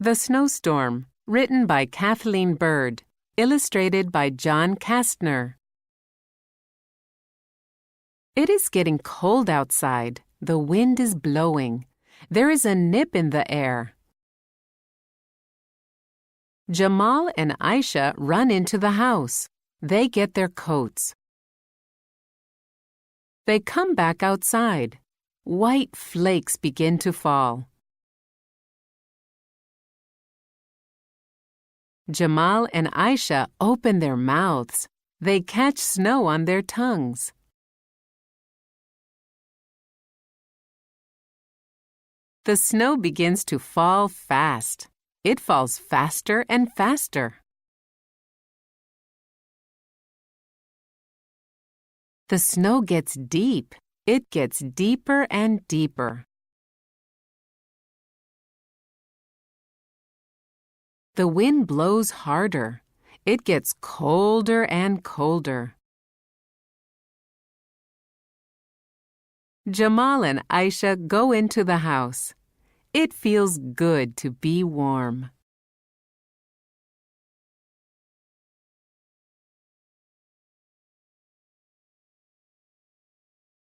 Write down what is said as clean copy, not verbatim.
The Snowstorm, written by Kathleen Bird, illustrated by John Kastner. It is getting cold outside. The wind is blowing. There is a nip in the air. Jamal and Aisha run into the house. They get their coats. They come back outside. White flakes begin to fall. Jamal and Aisha open their mouths. They catch snow on their tongues. The snow begins to fall fast. It falls faster and faster. The snow gets deep. It gets deeper and deeper. The wind blows harder. It gets colder and colder. Jamal and Aisha go into the house. It feels good to be warm.